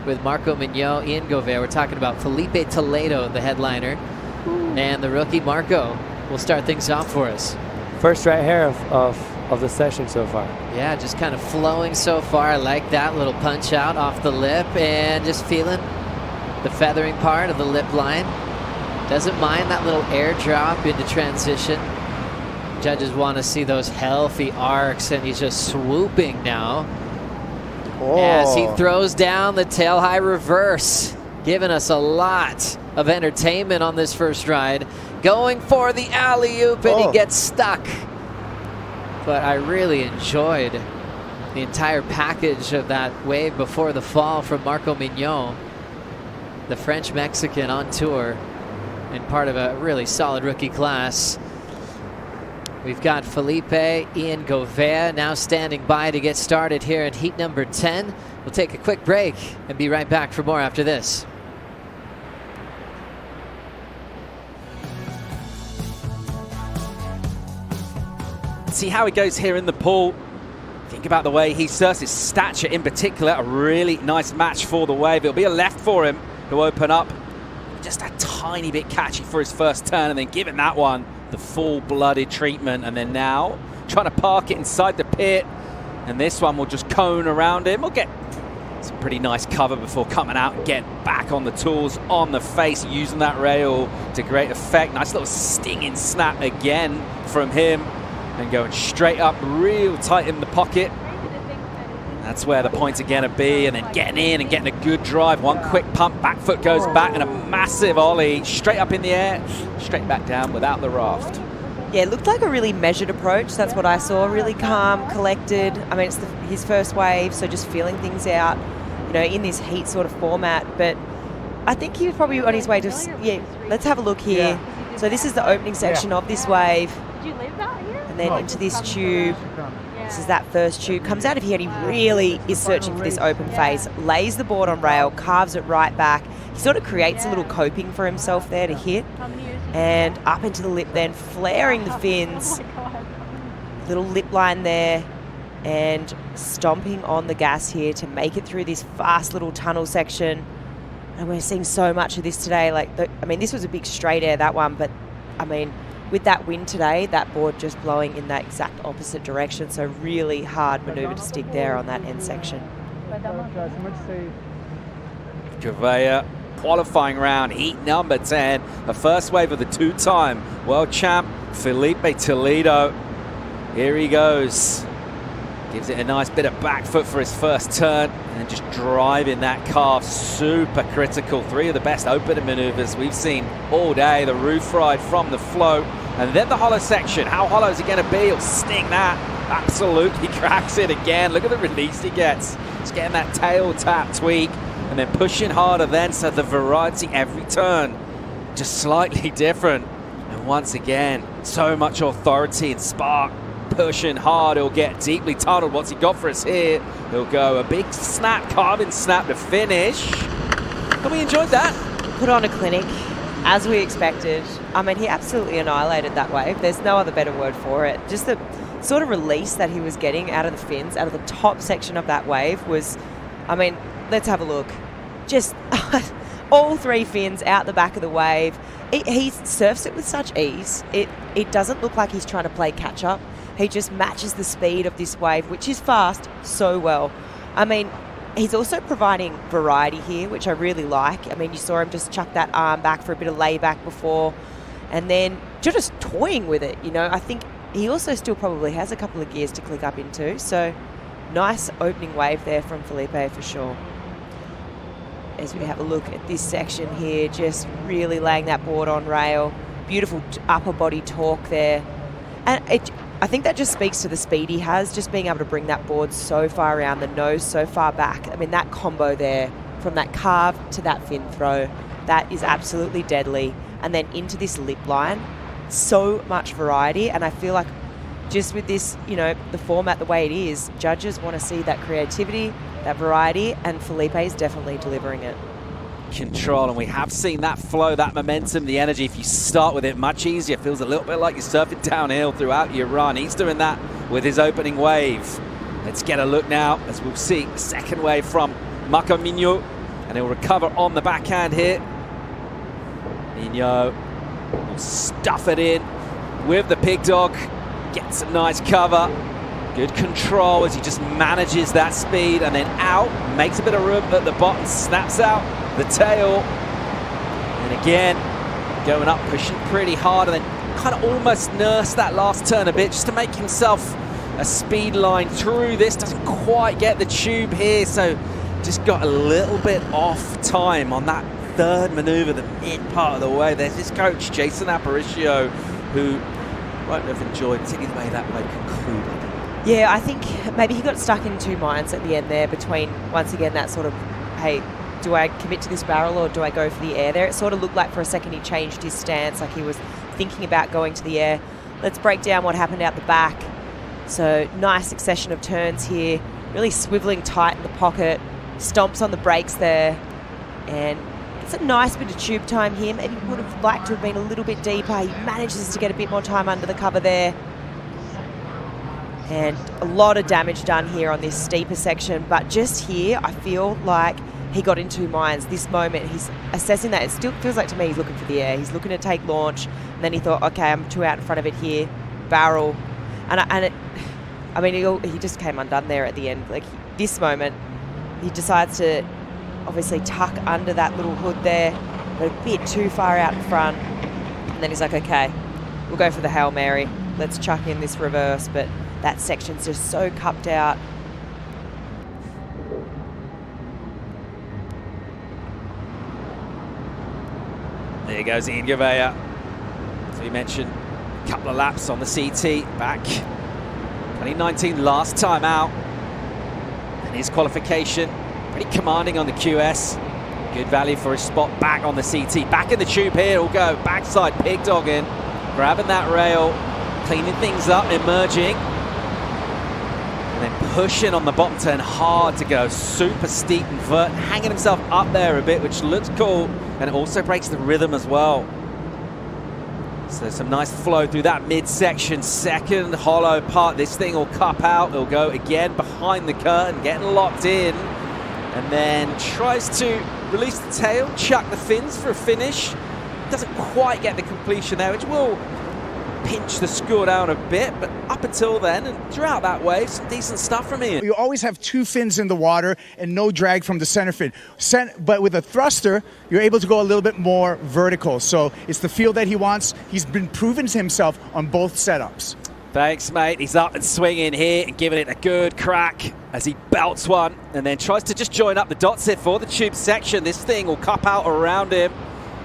with Marco Mignot, Ian Gouveia. We're talking about Filipe Toledo, the headliner. And the rookie Marco will start things off for us. First right here of the session so far. Yeah, just kind of flowing so far. I like that little punch out off the lip and just feeling the feathering part of the lip line. Doesn't mind that little air drop into transition. Judges want to see those healthy arcs, and he's just swooping now. Oh. As he throws down the tail high reverse, giving us a lot of entertainment on this first ride. Going for the alley-oop, and he gets stuck. But I really enjoyed the entire package of that wave before the fall from Marco Mignot, the French-Mexican on tour and part of a really solid rookie class. We've got Filipe, Ian Gouveia now standing by to get started here in heat number 10. We'll take a quick break and be right back for more after this. See how he goes here in the pool. Think about the way he surfs, his stature in particular. A really nice match for the wave. It'll be a left for him to open up. Just a tiny bit catchy for his first turn, and then giving that one the full-blooded treatment. And then now trying to park it inside the pit. And this one will just cone around him. We'll get some pretty nice cover before coming out and getting back on the tools, on the face, using that rail to great effect. Nice little stinging snap again from him. And going straight up, real tight in the pocket. That's where the points are going to be. And then getting in and getting a good drive. One quick pump, back foot goes back, and a massive ollie straight up in the air, straight back down without the raft. Yeah, it looked like a really measured approach. That's what I saw. Really calm, collected. I mean, it's his first wave, so just feeling things out, you know, in this heat sort of format. But I think he was probably on his way to, yeah, let's have a look here. So this is the opening section of this wave. And then into this tube. This is that first tube. Comes out of here and he really is searching for this open face. Lays the board on rail, carves it right back. He sort of creates a little coping for himself there to hit. And up into the lip then, flaring the fins. Little lip line there. And stomping on the gas here to make it through this fast little tunnel section. And we're seeing so much of this today. Like, I mean, this was a big straight air, that one. But, I mean, with that wind today, that board just blowing in that exact opposite direction. So really hard maneuver to stick there on that end section. Gouveia, qualifying round, heat number 10. The first wave of the two-time world champ, Filipe Toledo. Here he goes. Gives it a nice bit of back foot for his first turn. And just driving that calf, super critical. Three of the best opening maneuvers we've seen all day. The roof ride from the float. And then the hollow section. How hollow is it going to be? He'll sting that. Absolutely cracks it again. Look at the release he gets. He's getting that tail tap tweak. And then pushing harder then. So the variety every turn just slightly different. And once again, so much authority and spark. Pushing hard, he'll get deeply tunneled. What's he got for us here? He'll go a big snap, carving snap to finish. And we enjoyed that. Put on a clinic, as we expected. I mean, he absolutely annihilated that wave. There's no other better word for it. Just the sort of release that he was getting out of the fins, out of the top section of that wave was, I mean, let's have a look. Just all three fins out the back of the wave. He surfs it with such ease. It doesn't look like he's trying to play catch up. He just matches the speed of this wave, which is fast, so well. I mean, he's also providing variety here, which I really like. I mean, you saw him just chuck that arm back for a bit of layback before, and then just toying with it, you know. I think he also still probably has a couple of gears to click up into, so nice opening wave there from Filipe for sure. As we have a look at this section here, just really laying that board on rail. Beautiful upper body torque there. And I think that just speaks to the speed he has, just being able to bring that board so far around, the nose so far back. I mean, that combo there, from that carve to that fin throw, that is absolutely deadly. And then into this lip line, so much variety. And I feel like just with this, you know, the format the way it is, judges want to see that creativity, that variety, and Filipe is definitely delivering it. Control, and we have seen that flow, that momentum, the energy. If you start with it, much easier. Feels a little bit like you're surfing downhill throughout your run. He's doing that with his opening wave. Let's get a look now, as we'll see the second wave from Marco Mignot. And he'll recover on the backhand here. Mignot will stuff it in with the pig dog. Gets a nice cover. Good control as he just manages that speed, and then out, makes a bit of room at the bottom, snaps out the tail. And again, going up, pushing pretty hard, and then kind of almost nurse that last turn a bit just to make himself a speed line through this. Doesn't quite get the tube here, so just got a little bit off time on that third maneuver, the mid part of the way. There's his coach, Jason Aparicio, who won't have enjoyed particularly the way that way concluded. Yeah, I think maybe he got stuck in two minds at the end there between, once again, that sort of, hey, do I commit to this barrel or do I go for the air there? It sort of looked like for a second he changed his stance, like he was thinking about going to the air. Let's break down what happened out the back. So nice succession of turns here, really swiveling tight in the pocket, stomps on the brakes there, and it's a nice bit of tube time here. Maybe would have liked to have been a little bit deeper. He manages to get a bit more time under the cover there. And a lot of damage done here on this steeper section, but just here I feel like he got in two minds. This moment he's assessing that. It still feels like to me he's looking for the air. He's looking to take launch, and then he thought, okay, I'm too out in front of it here, barrel. I mean, he just came undone there at the end. Like this moment, he decides to obviously tuck under that little hood there, but a bit too far out in front. And then he's like, okay, we'll go for the Hail Mary. Let's chuck in this reverse, but that section's just so cupped out. There goes Ian Gouveia. So you mentioned a couple of laps on the CT back. 2019 last time out. And his qualification, pretty commanding on the QS. Good value for his spot back on the CT. Back in the tube here, he'll go backside pig dog in. Grabbing that rail, cleaning things up, emerging. And then pushing on the bottom turn hard to go. Super steep invert, hanging himself up there a bit, which looks cool. And it also breaks the rhythm as well. So some nice flow through that midsection. Second hollow part. This thing will cup out. It'll go again behind the curtain, getting locked in. And then tries to release the tail, chuck the fins for a finish. Doesn't quite get the completion there, which will pinch the score down a bit, but up until then and throughout that wave, some decent stuff from Ian. You always have two fins in the water and no drag from the center fin. But with a thruster, you're able to go a little bit more vertical. So it's the feel that he wants. He's been proven to himself on both setups. Thanks, mate. He's up and swinging here and giving it a good crack as he belts one and then tries to just join up the dots here for the tube section. This thing will cup out around him,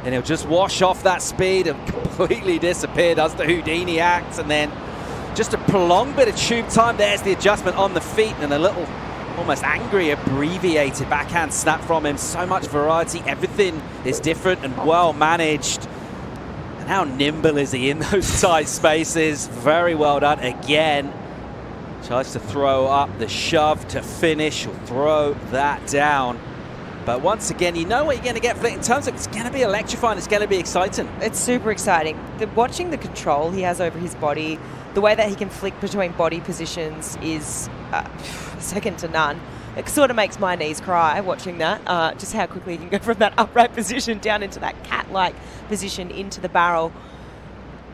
and he'll just wash off that speed and completely disappear, does the Houdini act, and then just a prolonged bit of tube time. There's the adjustment on the feet and a little almost angry, abbreviated backhand snap from him. So much variety, everything is different and well managed. And how nimble is he in those tight spaces? Very well done again. Tries to throw up the shove to finish, he'll throw that down. But once again, you know what you're going to get for it in terms of it's going to be electrifying, it's going to be exciting. It's super exciting. Watching the control he has over his body, the way that he can flick between body positions is second to none. It sort of makes my knees cry watching that, just how quickly he can go from that upright position down into that cat-like position into the barrel.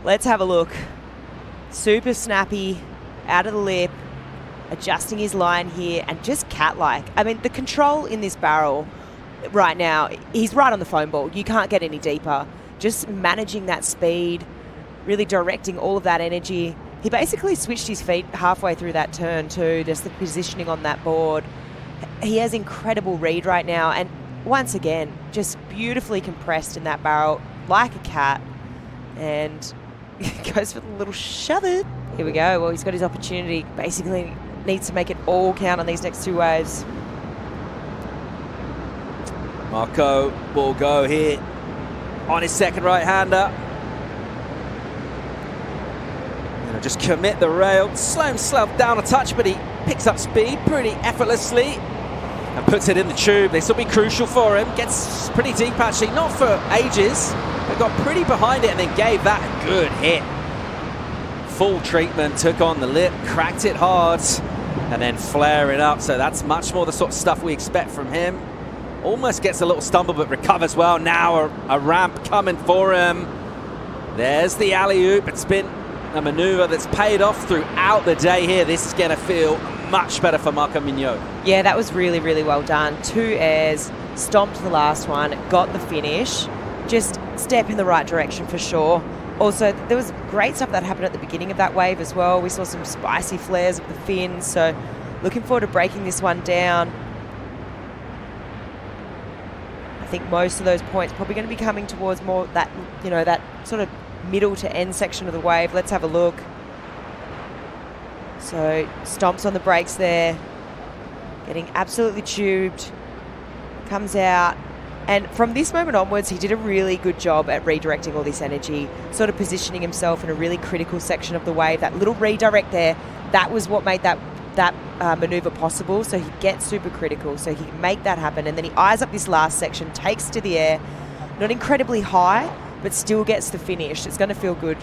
Let's have a look. Super snappy, out of the lip, adjusting his line here, and just cat-like. I mean, the control in this barrel right now, he's right on the foam ball. You can't get any deeper. Just managing that speed, really directing all of that energy. He basically switched his feet halfway through that turn too, just the positioning on that board. He has incredible read right now, and once again, just beautifully compressed in that barrel, like a cat, and goes for the little shove it. Here we go. Well, he's got his opportunity. Basically needs to make it all count on these next two waves. Marco will go here on his second right-hander. Just commit the rail, slow himself down a touch, but he picks up speed pretty effortlessly and puts it in the tube. This will be crucial for him. Gets pretty deep actually, not for ages, but got pretty behind it and then gave that a good hit. Full treatment, took on the lip, cracked it hard, and then flaring up. So that's much more the sort of stuff we expect from him. Almost gets a little stumble, but recovers well. Now a ramp coming for him. There's the alley-oop. It's been a maneuver that's paid off throughout the day here. This is going to feel much better for Marco Mignot. Yeah, that was really, really well done. 2 airs, stomped the last one, got the finish. Just step in the right direction for sure. Also, there was great stuff that happened at the beginning of that wave as well. We saw some spicy flares of the fins, so looking forward to breaking this one down. I think most of those points probably going to be coming towards more that, you know, that sort of middle to end section of the wave. Let's have a look. So stomps on the brakes there, getting absolutely tubed, comes out. And from this moment onwards, he did a really good job at redirecting all this energy, sort of positioning himself in a really critical section of the wave. That little redirect there, that was what made that maneuver possible. So he gets super critical, so he can make that happen. And then he eyes up this last section, takes to the air, not incredibly high, but still gets the finish. It's going to feel good.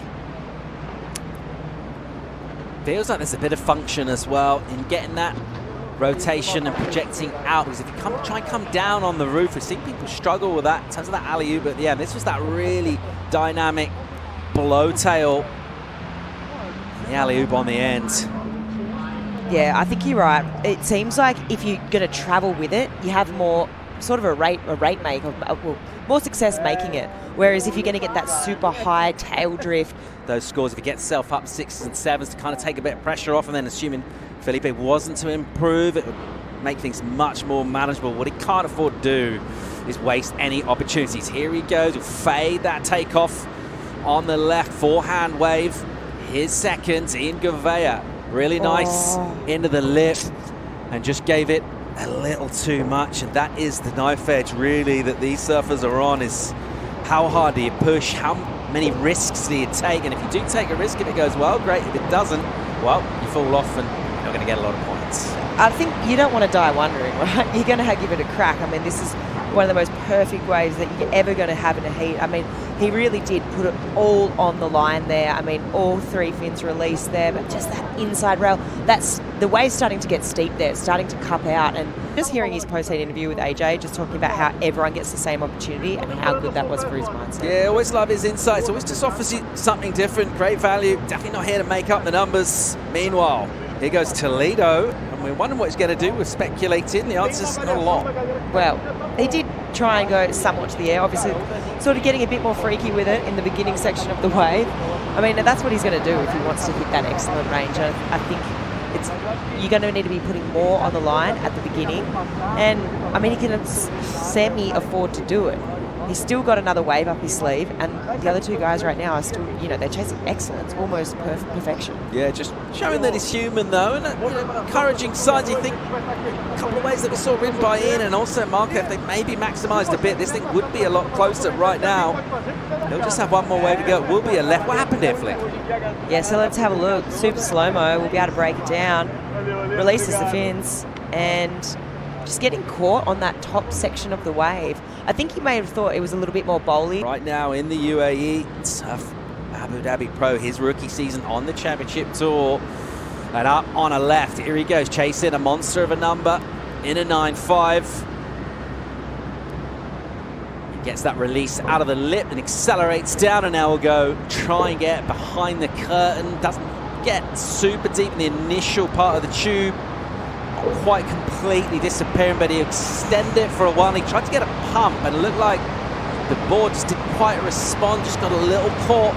Feels like there's a bit of function as well in getting that rotation and projecting out, because if you try and come down on the roof, we've seen people struggle with that in terms of that alley-oop, but yeah, this was that really dynamic blowtail, the alley-oop on the end. Yeah, I think you're right. It seems like if you're going to travel with it, you have more sort of a rate make, well, more success making it. Whereas if you're going to get that super high tail drift, those scores, if he gets himself up 6s and 7s to kind of take a bit of pressure off, and then assuming Filipe wasn't to improve, it would make things much more manageable. What he can't afford to do is waste any opportunities. Here he goes, he'll fade that takeoff on the left, forehand wave. His second, Ian Gouveia, really nice into the lip, and just gave it a little too much. And that is the knife edge really that these surfers are on, is how hard do you push, how many risks do you take, and if you do take a risk, if it goes well, great. If it doesn't, well, you fall off and you're not going to get a lot of points. I think you don't want to die wondering, right? You're going to give it a crack. I mean, this is one of the most perfect waves that you're ever going to have in a heat. I mean, he really did put it all on the line there. I mean, all 3 fins released there, but just that inside rail, that's the wave's starting to get steep there. It's starting to cup out. And just hearing his post-heat interview with AJ, just talking about how everyone gets the same opportunity and how good that was for his mindset. Yeah, always love his insights. Always just offers you something different. Great value. Definitely not here to make up the numbers. Meanwhile, here goes Toledo, and we're wondering what he's going to do. We're speculating. The answer's not a lot. Well, he did try and go somewhat to the air, obviously sort of getting a bit more freaky with it in the beginning section of the wave. I mean, that's what he's going to do if he wants to hit that excellent range. I think you're going to need to be putting more on the line at the beginning. And, I mean, he can semi-afford to do it. He's still got another wave up his sleeve, and the other 2 guys right now are still, you know, they're chasing excellence, almost perfection. Yeah, just showing that he's human, though, and encouraging signs. You think a couple of ways that we saw ridden by Ian and also Marco, if they maybe maximised a bit, this thing would be a lot closer right now. He'll just have one more way to go. It will be a left. What happened here, Flick? Yeah, so let's have a look. Super slow-mo. We'll be able to break it down. Releases the fins, and just getting caught on that top section of the wave. I think he may have thought it was a little bit more bowly. Right now in the UAE, Surf Abu Dhabi Pro, his rookie season on the Championship Tour. And up on a left, here he goes, chasing a monster of a number in a 9.5. He gets that release out of the lip and accelerates down, and now will go try and get behind the curtain. Doesn't get super deep in the initial part of the tube. Not quite completely disappearing, but he extended it for a while. He tried to get a pump and it looked like the board just didn't quite respond, just got a little caught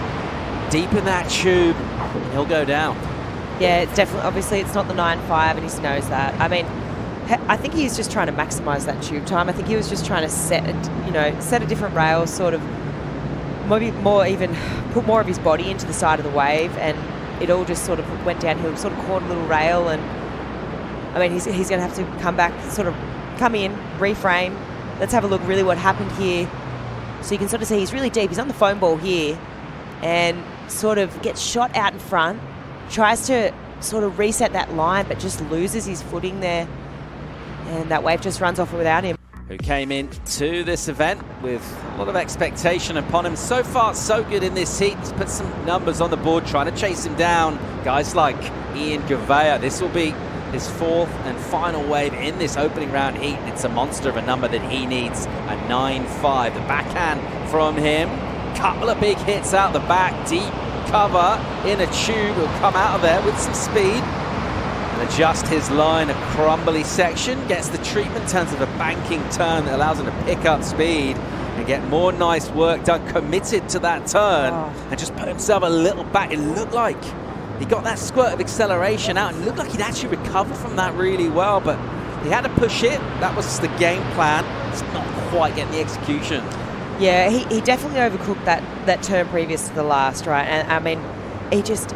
deep in that tube, and he'll go down. Yeah, it's definitely, obviously it's not the 9.5 and he knows that. I mean, I think he's just trying to maximise that tube time. I think he was just trying to set a different rail, sort of maybe more even put more of his body into the side of the wave, and it all just sort of went downhill, sort of caught a little rail. And I mean, he's going to have to come back, sort of come in, reframe. Let's have a look really what happened here. So you can sort of see he's really deep. He's on the foam ball here and sort of gets shot out in front, tries to sort of reset that line, but just loses his footing there. And that wave just runs off without him. Who came in to this event with a lot of expectation upon him. So far, so good in this heat. He's put some numbers on the board, trying to chase him down. Guys like Ian Gouveia. This will be his 4th and final wave in this opening round heat. It's a monster of a number that he needs, a 9.5. The backhand from him, couple of big hits out the back, deep cover in a tube. He'll come out of there with some speed and adjust his line. A crumbly section, gets the treatment in terms of a banking turn that allows him to pick up speed and get more nice work done, committed to that turn, and just put himself a little back. It looked like he got that squirt of acceleration out and looked like he'd actually recovered from that really well, but he had to push it. That was the game plan. It's not quite getting the execution. Yeah, he definitely overcooked that turn previous to the last, right? And I mean, he just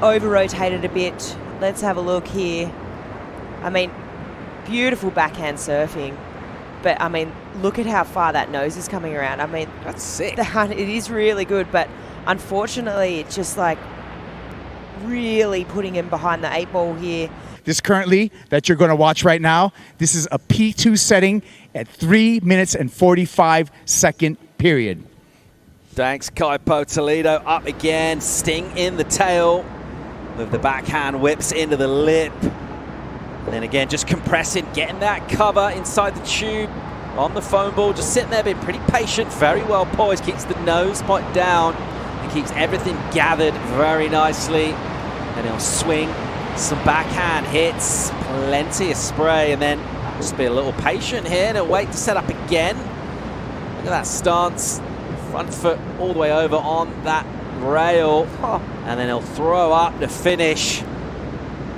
over-rotated a bit. Let's have a look here. I mean, beautiful backhand surfing. But, I mean, look at how far that nose is coming around. I mean, that's sick. It is really good, but unfortunately, it's just like really putting him behind the 8 ball here. This currently that you're going to watch right now, this is a P2 setting at 3 minutes and 45-second period. Thanks, Filipe Toledo. Up again, sting in the tail with the backhand whips into the lip. And then again, just compressing, getting that cover inside the tube on the foam ball, just sitting there being pretty patient, very well poised, keeps the nose point down and keeps everything gathered very nicely. And he'll swing some backhand hits, plenty of spray, and then just be a little patient here and he'll wait to set up again. Look at that stance, front foot all the way over on that rail, and then he'll throw up the finish.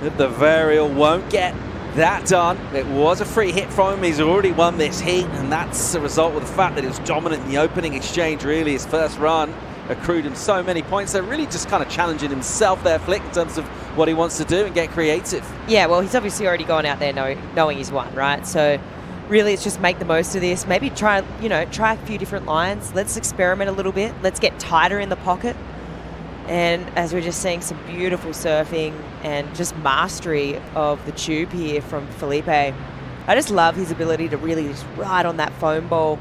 The varial won't get that done. It was a free hit from him. He's already won this heat, and that's a result of the fact that he was dominant in the opening exchange. Really, his first run accrued him so many points. So really just kind of challenging himself there, Flick, in terms of what he wants to do and get creative. Yeah, well, he's obviously already gone out there knowing he's won, right? So really it's just make the most of this. Maybe try a few different lines. Let's experiment a little bit. Let's get tighter in the pocket. And as we're just seeing, some beautiful surfing and just mastery of the tube here from Filipe. I just love his ability to really just ride on that foam ball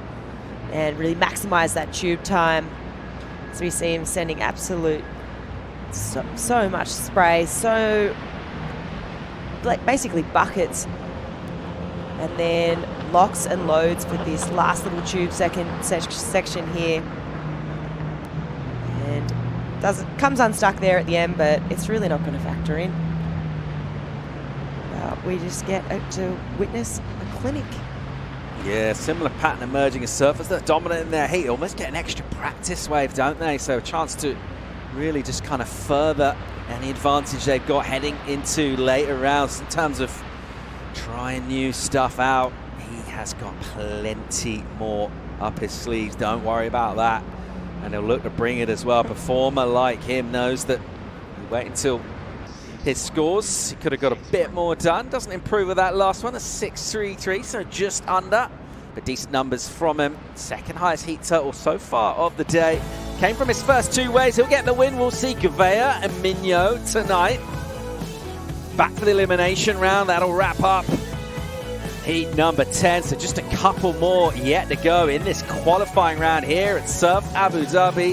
and really maximize that tube time. So we see him sending absolute so much spray, so like basically buckets, and then locks and loads for this last little tube section here. And comes unstuck there at the end, but it's really not going to factor in. We just get to witness a clinic. Yeah, similar pattern emerging as surfers that are dominant in their heat. Almost get an extra practice wave, don't they? So a chance to really just kind of further any advantage they've got heading into later rounds in terms of trying new stuff out. He has got plenty more up his sleeves. Don't worry about that. And he'll look to bring it as well. A performer like him knows that he'll wait until his scores. He could have got a bit more done. Doesn't improve with that last one, a 6.33, so just under. But decent numbers from him. Second highest heat total so far of the day. Came from his first 2 waves. He'll get the win. We'll see Gouveia and Mignot tonight. Back for the elimination round. That'll wrap up heat number 10. So just a couple more yet to go in this qualifying round here at Surf Abu Dhabi.